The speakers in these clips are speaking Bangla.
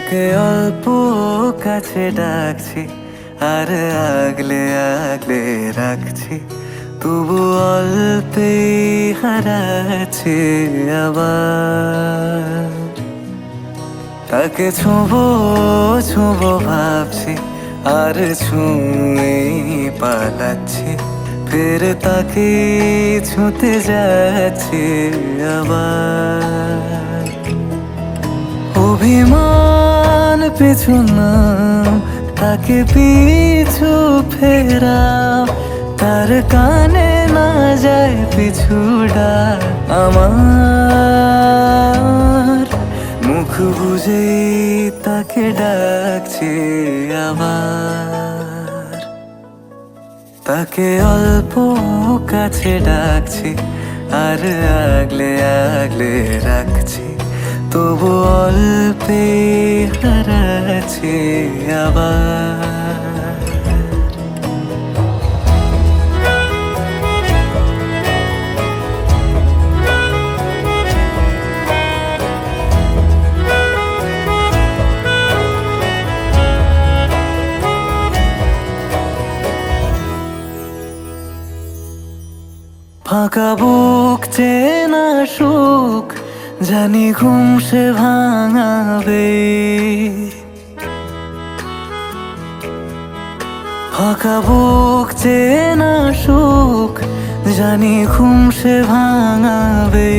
তাকে অল্প কাছে ডাকছি আর আগলে আগলে রাখছি, তবু অল্পেই হারাচ্ছি আবার। তাকে ছোঁবো ছোঁবো ভাবছি আর ছুঁয়েই পালাচ্ছি, ফের তাকে ছুঁতে যাচ্ছি আবার। অভিমান পিছু নাও, তাকে পিছু ফেরাও, তার কানে না যায় পিছু ডাক আমার। মুখ বুঝেই তাকে ডাকছি আবার। তাকে অল্প কাছে ডাকছি আর আগলে আগলে রাখছি, তবু অল্পেই হারাচ্ছি আবার। ফাঁকা বুক চেনা সুখ জানি ঘুম সে ভাঙাবে, ফাঁকা বুক চেনা সুখ জানি ঘুম সে ভাঙাবে।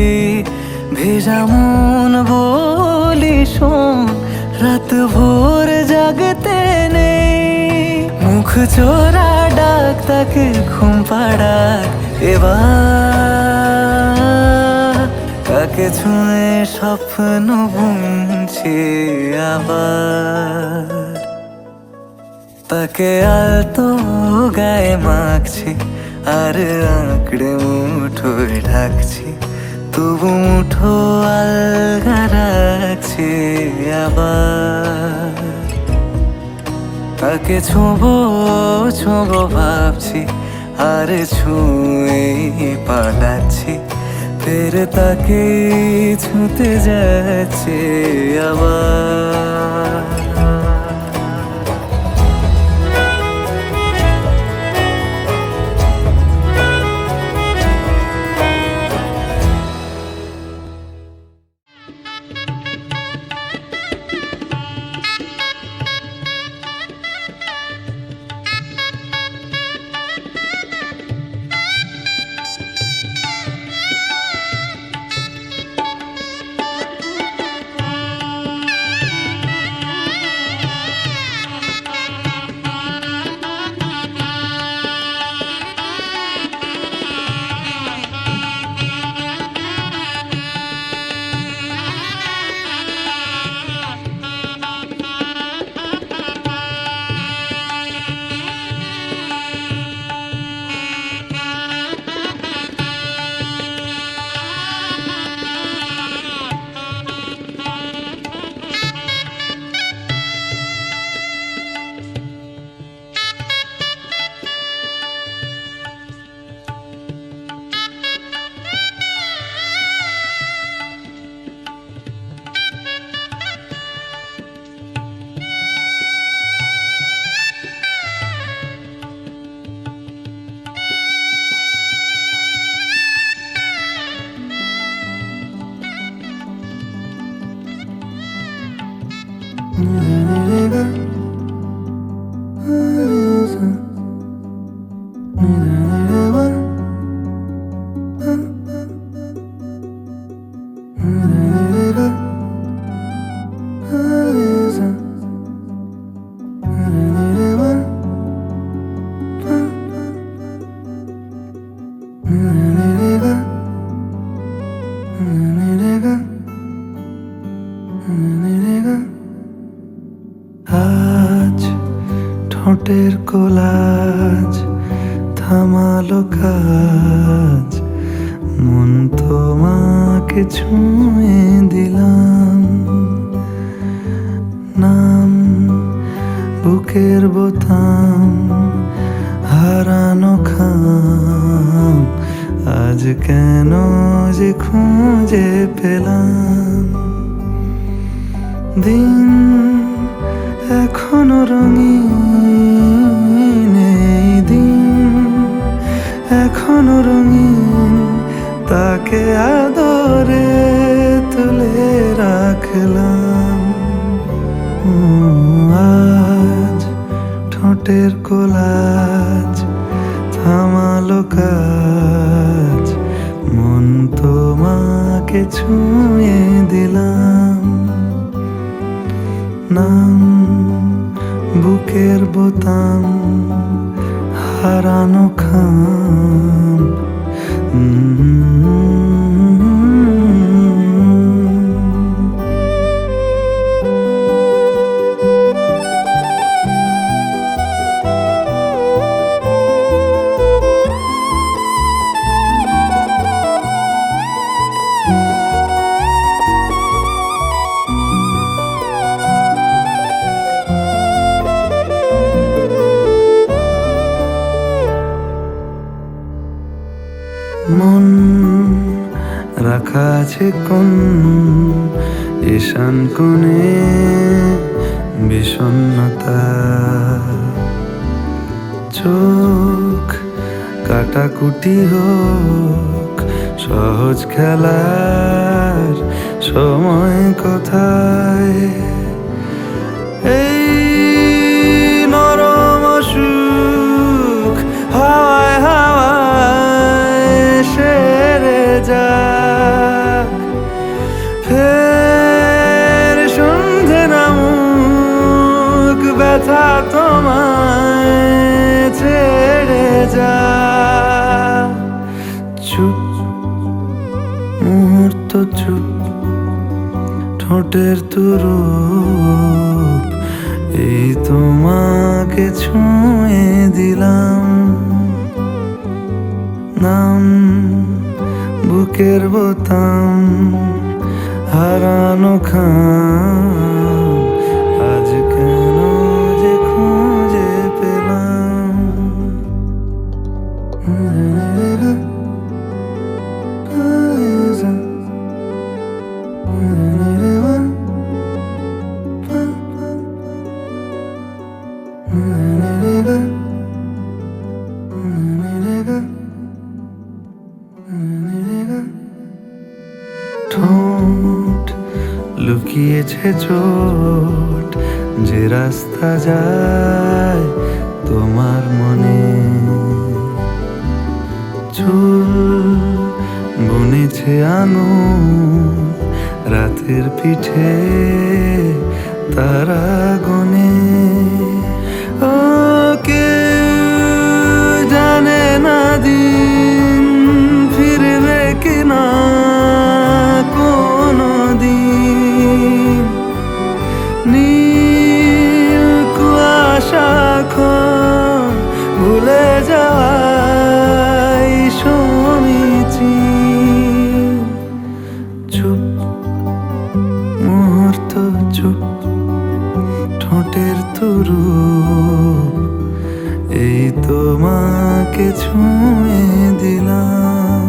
ভেজা মন বলি শোন, রাত ভোর জাগতে নেই, মুখ চোরা ডাক তাকে ঘুম পাড়াক এবার। তাকে ছুঁয়ে স্বপ্ন বুনছি আবার। তাকে আলতো গায়ে মাখছি আর আঁকড়ে মুঠোয় ঢাকছি, তবু মুঠো আলগা রাখছি আবার। তাকে ছোঁবো ছোঁবো ভাবছি আর ছুঁয়েই পালাচ্ছি, ফের তাকে ছুঁতে যাচ্ছে আবার। আজ ঠোঁটের কোলাজ থামালো কাজ, মন তোমাকে ছুঁয়ে দিলাম। নাম বুকের বোতাম হারানো খাম, আজ কেন যে খুঁজে পেলাম। দিন এখনো রঙিন এই দিন, এখনো রঙিন, তাকে আদরে তুলে রাখলাম। আজ ঠোঁটের কোলাজ থামালো কাজ, মন তোমাকে ছুঁয়ে দিলাম। নাম বুকের বোতাম, হারানো খাম। মন রাখা আছে কোন ঈশান কোণে বিষণ্ণতা, চোখ কাটাকুটি হোক সহজ খেলার সময় কোথায়। এই নরম সুখ হাওয়ায় হাওয়ায় সেরে যাক, ফের সন্ধে নামুক ব্যথা তোমায় ছেড়ে যা। চুপ মুহূর্ত চুপ, ঠোঁটের তুরুপ, এই তোমাকে ছুঁয়ে দিলাম। নাম বুকের বোতাম, হারানো খাম, আজ কেন যে খুঁজে পেলাম। ঠোঁট লুকিয়েছে চোট, যে রাস্তা যায় তোমার মনে। চুল বুনেছে আঙুল, রাতের পিঠে তারা গনে। ও কেউ জানে না দিন ফিরবে কিনা কোনো দিন। নীল কুয়াশা খন ভুলে যাই সমীচীন। চুপ মুহূর্ত চুপ, ঠোঁটের তুরুপ, এই তোমাকে ছুঁয়ে দিলাম।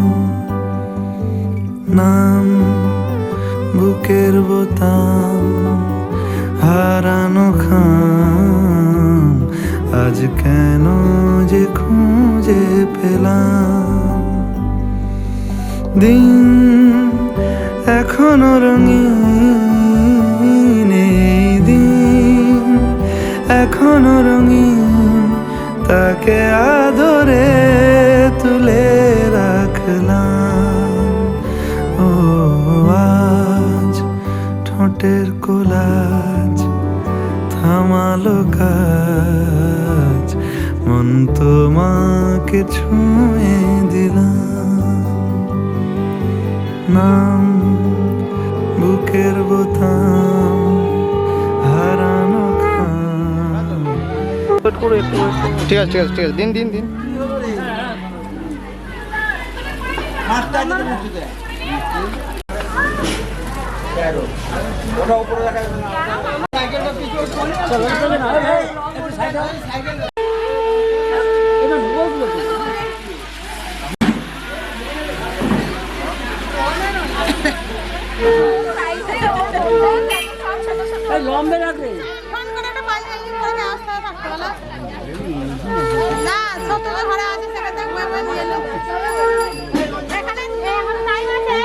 নাম বুকের বোতাম, হারানো খাম, আজ কেন যে খুঁজে পেলাম। দিন এখনো রঙিন এই দিন, এখনো রঙিন, তাকে আদরে তুলে রাখলাম। ও আজ ঠোঁটের কোলাজ থামালো কাজ, মন তোমাকে ছুঁয়ে দিলাম। নাম বুকের বোতাম, হারানো খাম। ঠিক আছে ঠিক আছে ঠিক আছে, দিন দিন দিন। লম্বে রাখবে না ছোট ঘরে আছে সেটা দেখবো একবার নিয়ে নেব এখানে এখন টাইম আছে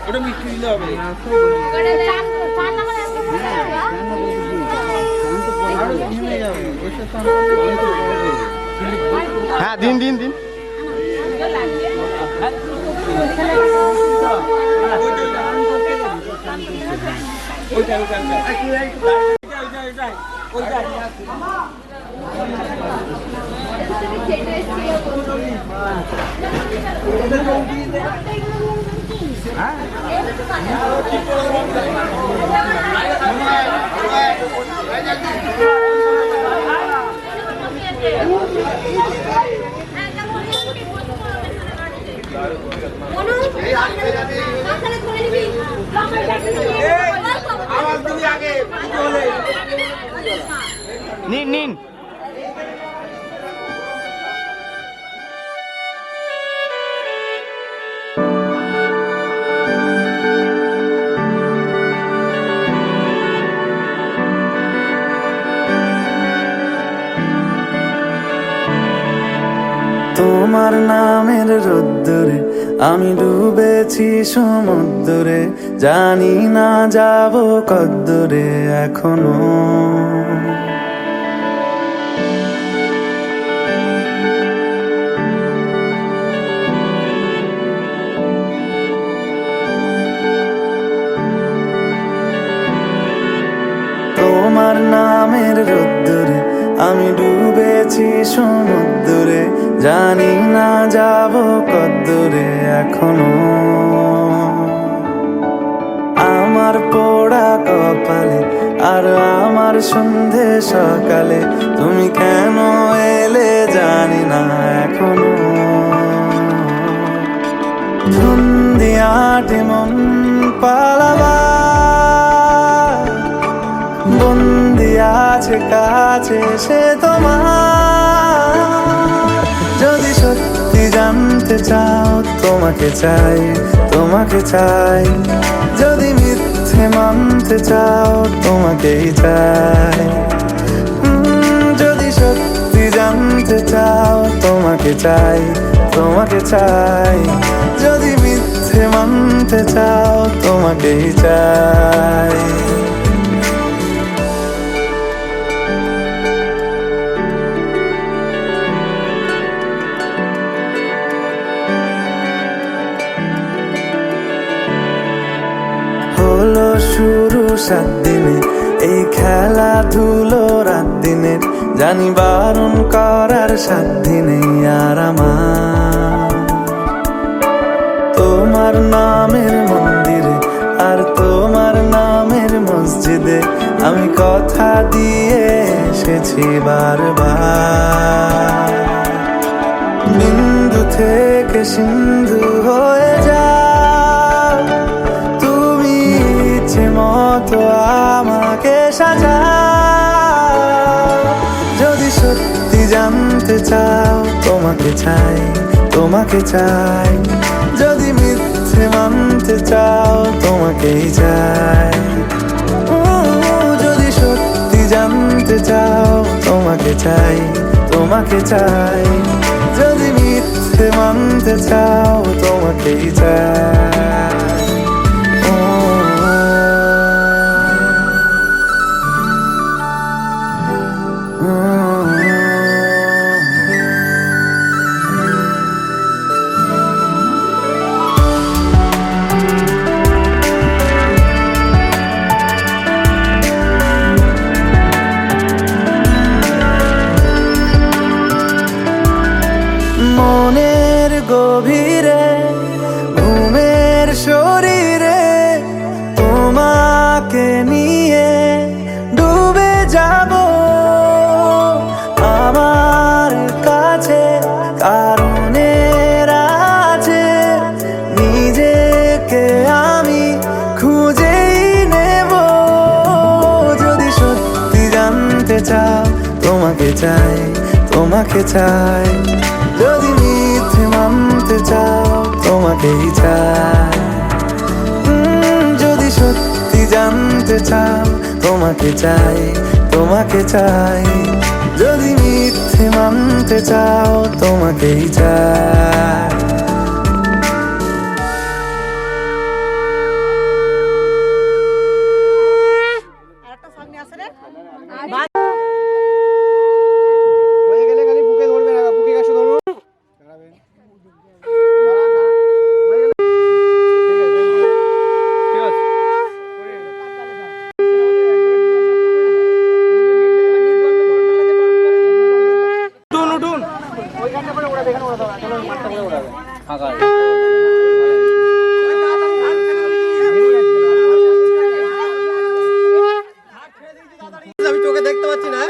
ওটা মিষ্টি দিলে হবে হ্যাঁ দিন দিন দিন নিন নিন তোমার নামের রোদ্দুরে আমি ডুবেছি সমুদ্রে, জানি না যাব কদ্দুরে এখনো। তোমার নামের রোদ্দুরে আমি ডুবেছি সমুদ্রে, জানি না যাব কদ্দুরে এখনো। আমার পোড়া কপালে আর আমার সন্ধে সকালে তুমি কেন এলে জানি না এখনো। ধুন্দিয়াটে মন পালাবা বন্দি আছে কাছে সে তোমার। যদি সত্যি জানতে চাও তোমাকে চাই, তোমাকে চাই। যদি মিথ্যে মানতে চাও তোমাকেই চাই। যদি সত্যি জানতে চাও তোমাকে চাই, তোমাকে চাই। যদি মিথ্যে মানতে চাও তোমাকেই চাই। হলো শুরু 7 দিনে এই খেলাধুলো রাত দিনে, জানি বারণ করার সাধ্য নেই আর আমার। তোমার নামের মন্দিরে আর তোমার নামের মসজিদে আমি কথা দিয়ে এসেছি বারবার। বিন্দু থেকে সিন্ধু হয়ে যাও তুমি, ইচ্ছে মতো আমাকে সাজাও। যদি সত্যি জানতে চাও তোমাকে চাই, তোমাকে চাই। যদি মিথ্যে মানতে চাও তোমাকেই চাই। যদি সত্যি জানতে চাও তোমাকে চাই, তোমাকে চাই। যদি মিথ্যে মানতে চাও তোমাকেই চাই। মনের গভীরে ঘুমের শরীরে তোমাকে নিয়ে ডুবে যাব। আমার কাছে কারণের আছে, নিজেকে আমি খুঁজেই নেব। যদি সত্যি জানতে চাও তোমাকে চাই, তোমাকে চাই। যদি মিথ্যে মানতে চাও তোমাকেই চাই। যদি সত্যি জানতে চাও তোমাকে চাই, তোমাকে চাই, যদি মিথ্যে মানতে চাও তোমাকেই চাই। হয়ে গেলে খালি বুকে ধরবে না, বুকে কাছে ধরুন। আমি চোখে দেখতে পাচ্ছি না।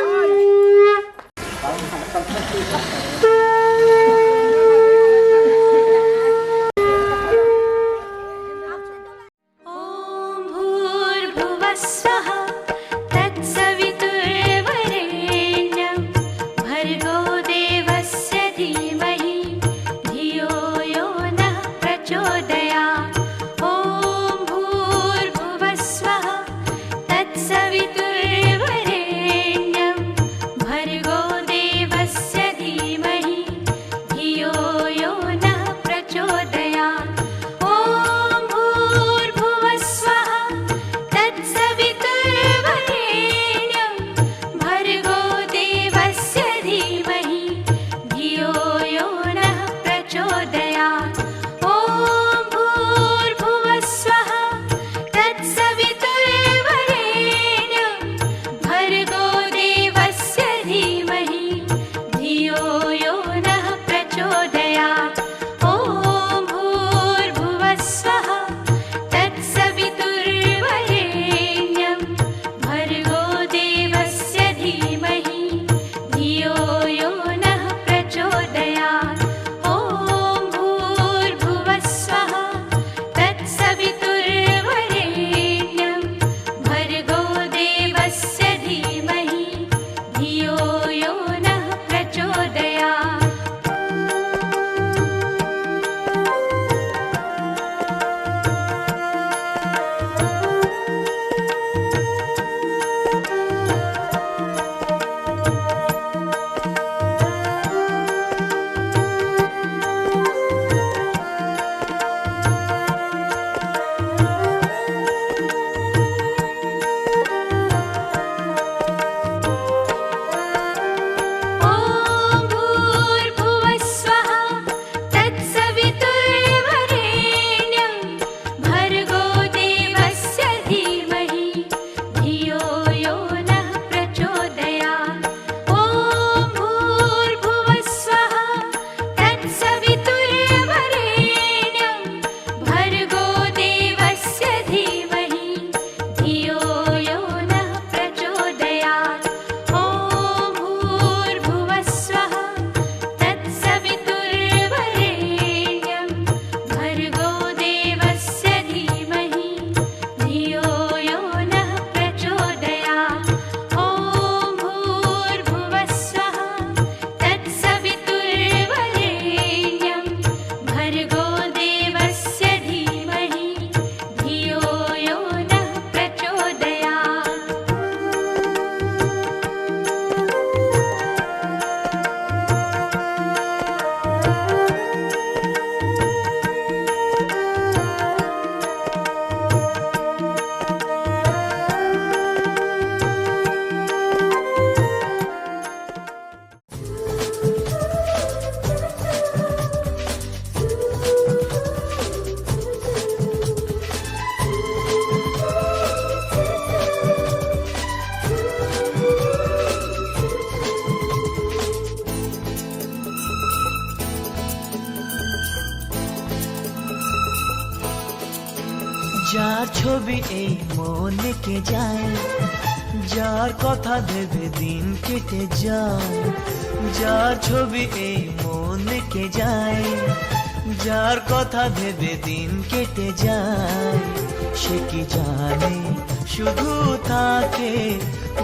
যার ছবি এই মনে কে যায়, যার কথা ভেবে দিন কেটে যায়, যার ছবি এই মনে কে যায়, যার কথা ভেবে দিন কেটে যায়, সে কি জানে শুধু তাকে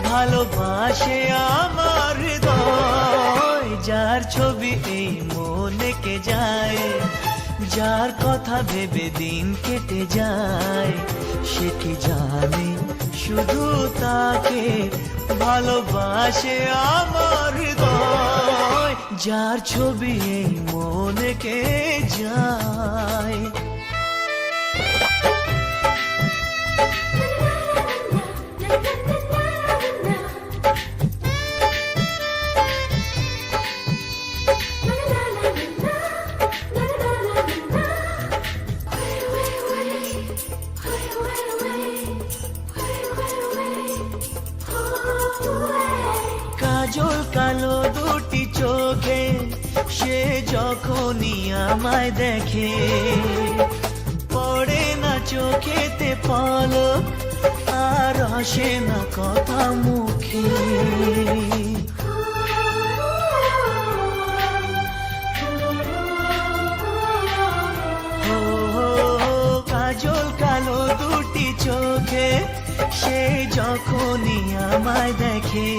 ভালোবাসে আমার হৃদয়। যার ছবি এই মনে কে যায়, যার কথা ভেবে দিন কেটে যায়, সে কি জানে শুধু তাকে ভালোবাসে আমার হৃদয়। যার ছবি এই মনে কে যায়। কাজল কালো দুটি চোখে সে যখনই আমায় দেখে, পড়ে না চোখেতে পলক আর আসে না কথা মুখে। কাজল কালো দুটি চোখে সে যখনই আমায় দেখে,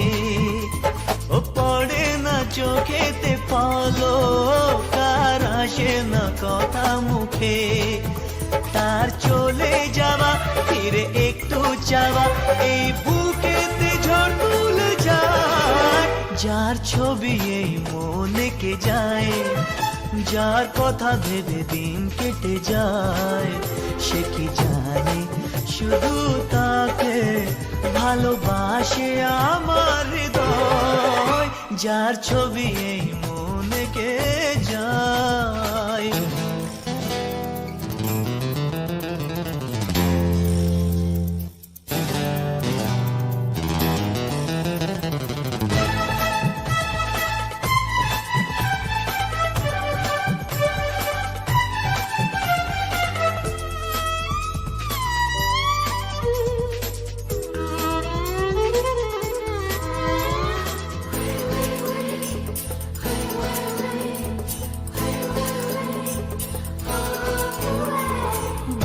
ও পড়ে না চোখেতে পলক আর আসে না কথা মুখে। তার চলে যাওয়া ফিরে একটু চাওয়া এই বুকেতে ঝড় তুলে যায়। যার ছবি এই মনে কে যায়, যার কথা ভেবে দিন কেটে যায়, সে কি জানে শুধু তাকে ভালোবাসে আমার হৃদয়। যার ছবি এই মনে কে যায়।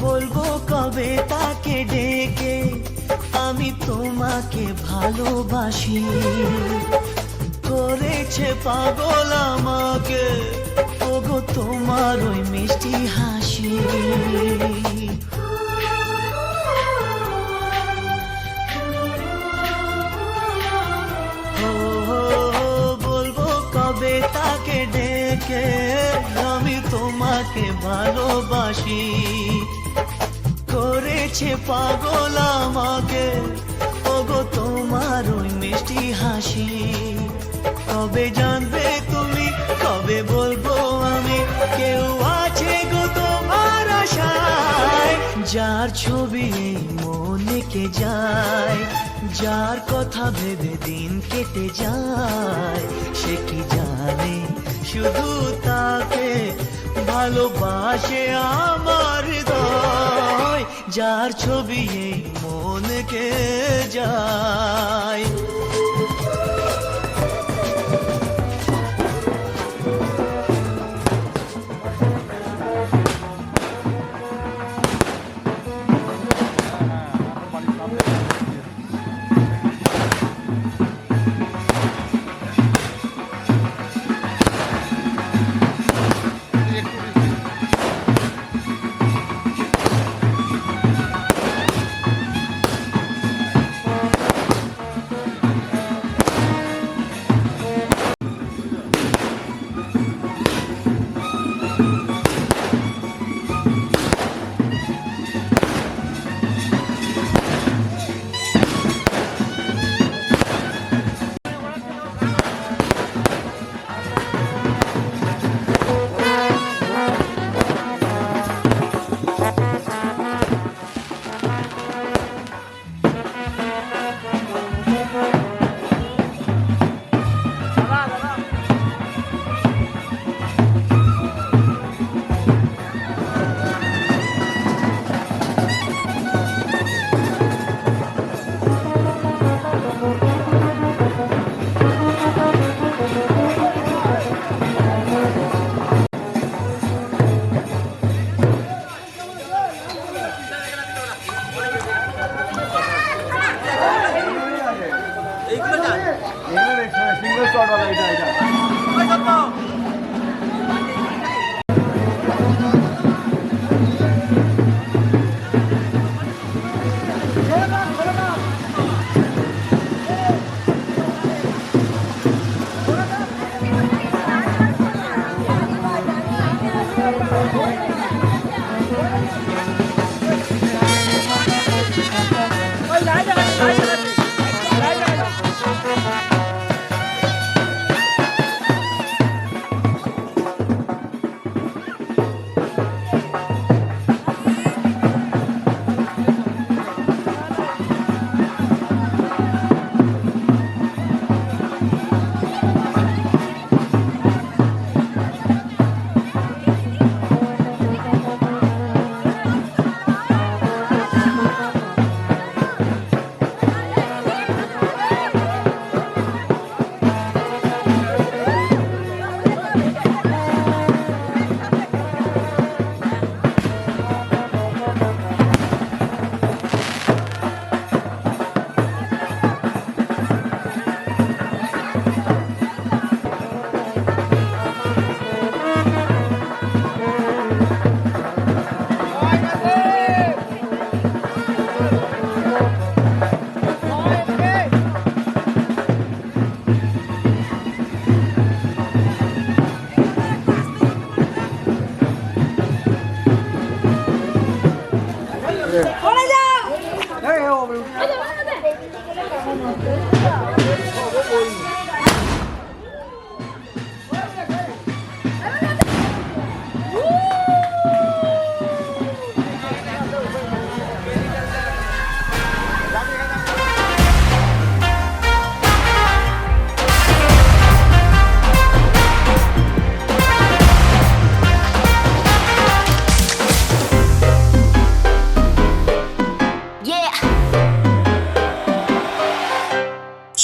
বলবো কবে তাকে ডেকে আমি তোমাকে ভালোবাসি, করেছে পাগল আমাকে ওগো তোমার ওই মিষ্টি হাসি। বলবো কবে তাকে ডেকে আমি তোমাকে ভালোবাসি, করেছে পাগল আমাকে ওগো তোমার ওই মিষ্টি হাসি। কবে জানবে তুমি, কবে বলবো আমি, কেউ আছে গো তোমার আশায়। যার ছবি এই মনে কে যায়, যার কথা ভেবে দিন কেটে যায়, সে কি জানে শুধু তাকে ভালোবাসে আমার হৃদয়। যার ছবি এই মনে কে যায়।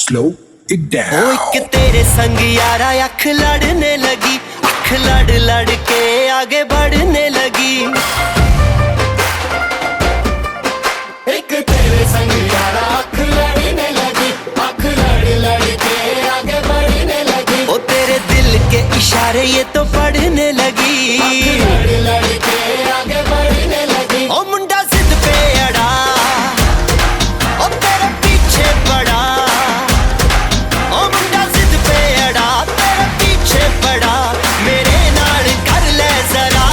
Slow it down. ओ एक तेरे संग यारा अख लड़ने लगी, अख लड़ लड़ के आगे बढ़ने लगी। एक तेरे संग यारा अख लड़ने लगी, अख लड़ लड़ के आगे बढ़ने लगी। ओ तेरे दिल के इशारे ये तो पढ़ने लगी, अख लड़ लड़ के आगे बढ़ने लगी। ओ मुंडा जिद पे अड़ा, ओ तेरे पीछे पड़ा। ओ मुंडा जिद पे अड़ा, तेरे पीछे पड़ा। मेरे नाल कर ले जरा।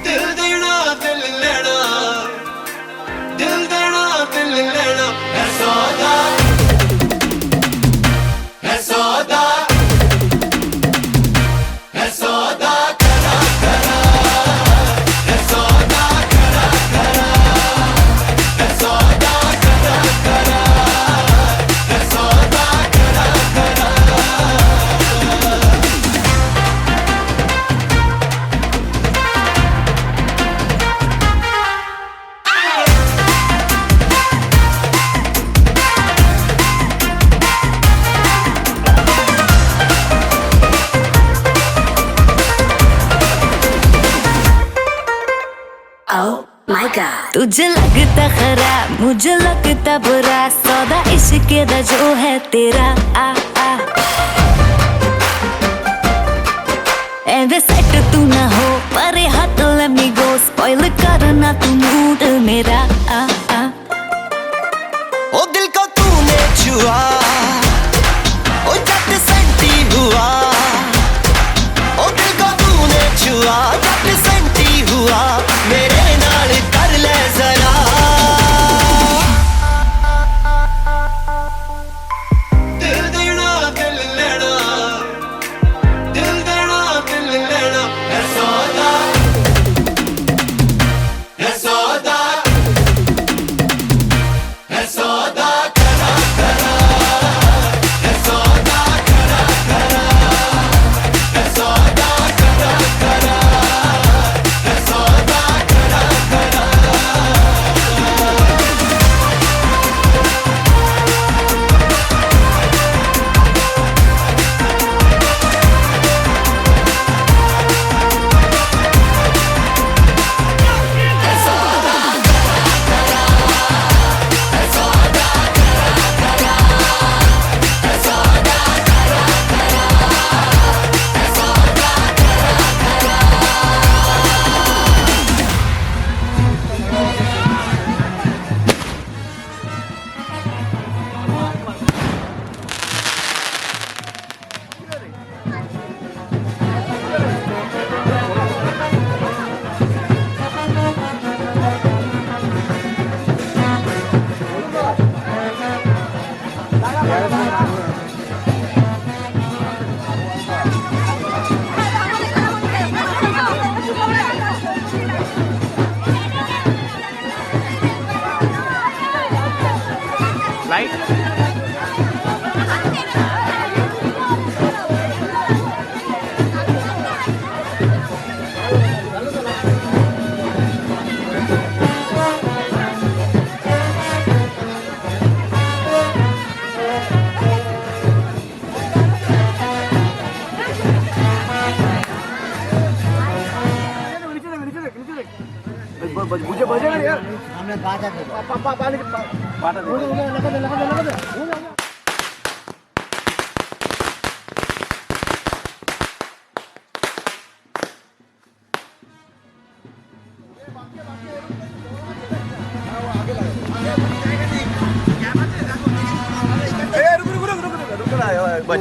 दिल देना दिल लेना, दिल देना दिल लेना है सौदा, है सौदा, है सौदा करा करा, है सौदा करा करा, है सौदा करा करा, है सौदा करा करा। Oh my God. तुझे लगता खराब, मुझे लगता बुरा, सौदा इश्क दा जो है तेरा आ आ। एंड सेट तू ना हो परे हट, let me go, स्पॉइल करना तू मूड मेरा आ आ। ओ दिल को तूने छुआ, ओ जट सेंटी हुआ। ओ दिल को तूने छुआ, जट सेंटी हुआ। मेरे नाल कर ले जरा। दिल देना दिल लेना, दिल देना दिल लेना है सौदा, है सौदा, है सौदा करा करा,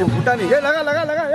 भूटानी लगा लगा लगा